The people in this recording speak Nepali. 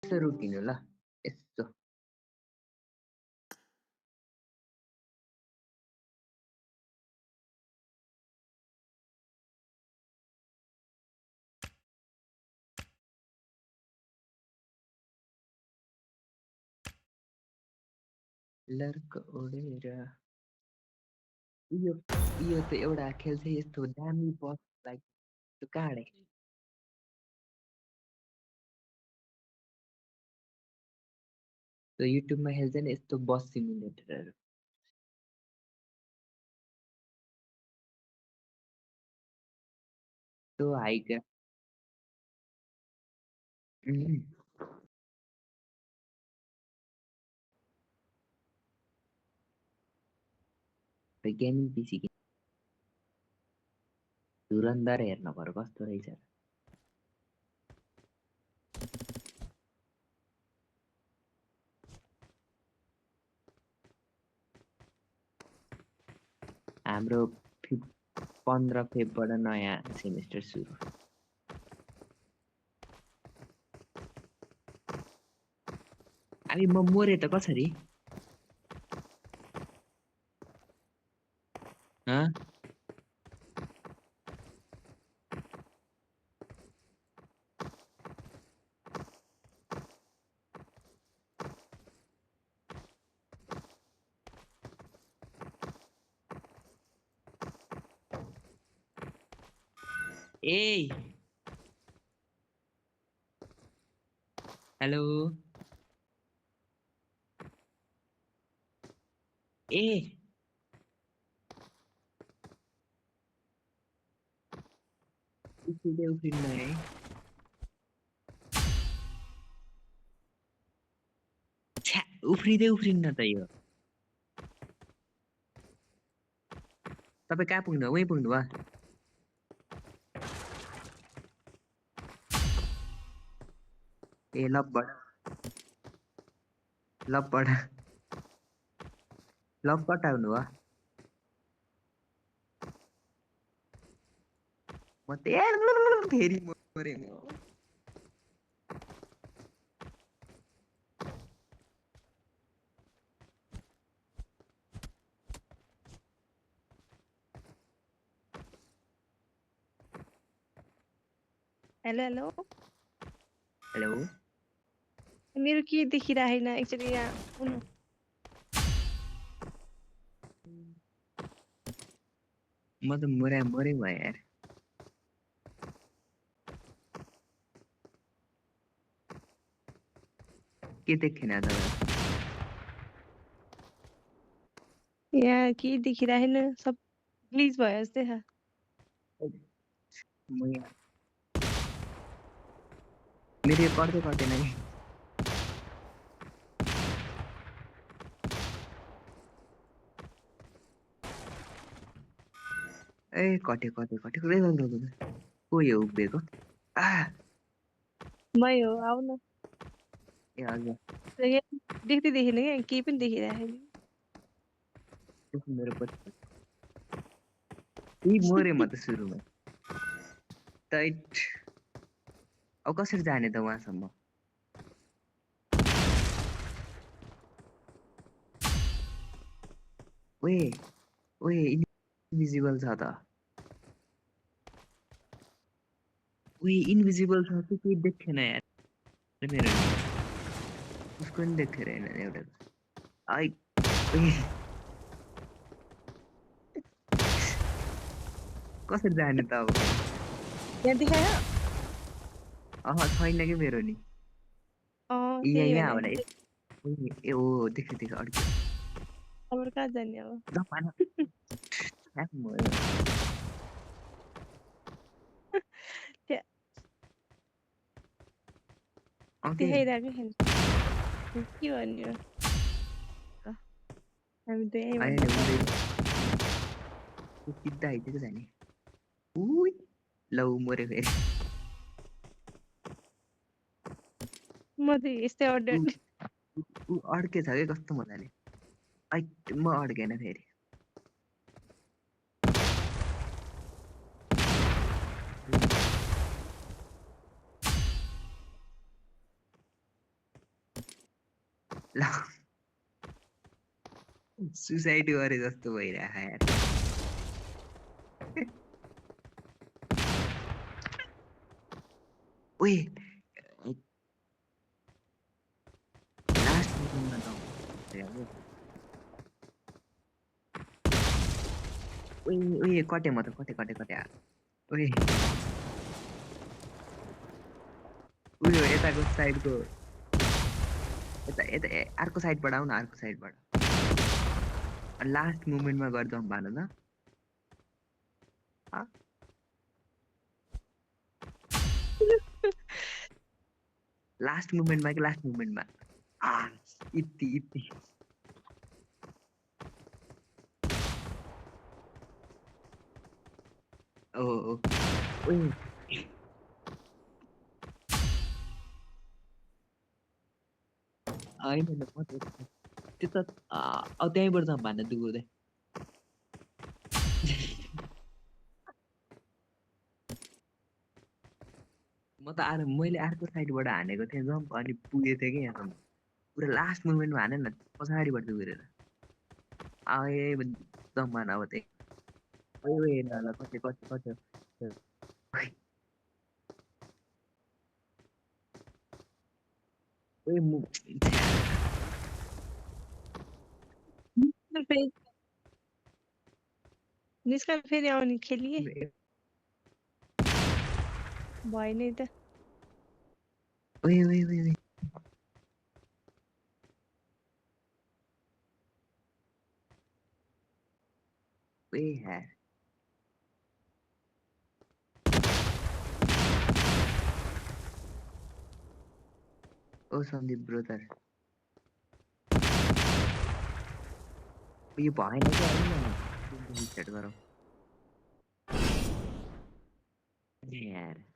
यस्तो रुटिन हो ल यस्तो लर्क ओढेर यो यो त एउटा खेल चाहिँ यस्तो दामी बस लाइक त्यो काँडे त्यो युट्युबमा खेल्छ नि यस्तो बस सिमुलेटरहरू त्यो हाइक गेमिङ पिसी धुरन्धर हेर्न पर्यो कस्तो रहेछ हाम्रो 15 फेब्रुअरीबाट नयाँ सेमेस्टर सुरु अनि म मोरे त कसरी ए हेलो ए उफ्रिँदै उफ्रिन्न है छ्या उफ्रिँदै उफ्रिन्न त यो तपाईँ कहाँ पुग्नु वहीँ पुग्नु भयो ए लपबाट लपबाट आउनु भयो म त फेरि मरे हेलो हेलो हेलो मेरो के देखिरहेन एक्चुअली यहाँ हुनु म त मरे भयो यार के देखेन त यहाँ के देखिरहेन सब ग्लिच भयो जस्तै छ मेरो पर्दै पर्दैन कि ए कट्यो को यो उभिएको मै हो आऊ न ए हजुर देख्दै देखिन क्या केही पनि देखिरहेन मेरो पछि यी मरे म त सुरुमा टाइट अब कसरी जाने त उहाँसम्म ओए इन्भिजिबल छ त इन्भिजिबल छ कि केही देखेन यार मेरो उसको पनि देखेर होइन एउटा आई कसरी जाने त अब यहाँ देखायो छैन कि मेरो नि यहाँ होला ए हो देख्यो अड्क्यो अब कहाँ जाने अब देखाइरहेको छैन के भन्ने हो हामी त यहीँ सिधा आइदिएको जाने लौ मऱ्यो फेरि म त यस्तै अड्के छ कि कस्तो मजाले म अड्केन फेरि ल सुसाइड गरे जस्तो भइरहेको यार ओए लास्ट मोमेन्टमा त ओए ओए कटे म त कटे कटे कटे ओए उयो यताको साइडको यता यता अर्को साइडबाट आऊ न अर्को साइडबाट लास्ट मोमेन्टमा गर्छौँ भन त लास्ट मोमेन्टमा कि लास्ट मोमेन्टमा इति इति ओ ओए होइन म त्यो त अब त्यहीँबाट जाउँ भन्न दुगुर्दै म त मैले अर्को साइडबाट हानेको थिएँ जम्प अनि पुगेको थिएँ कि यहाँसम्म पुरा लास्ट मोमेन्टमा हाने न पछाडिबाट दुगुरेर आए जम्मान अब त्यही ओए ओए ल ल कति कति कति ओए फेरि निस्कन फेरि आउने खेलिए भएन नि त ओए ओए ओए ओए ओए यार ओ सन्दीप ब्रोदर यो भएन कि होइन सेट गरौँ यार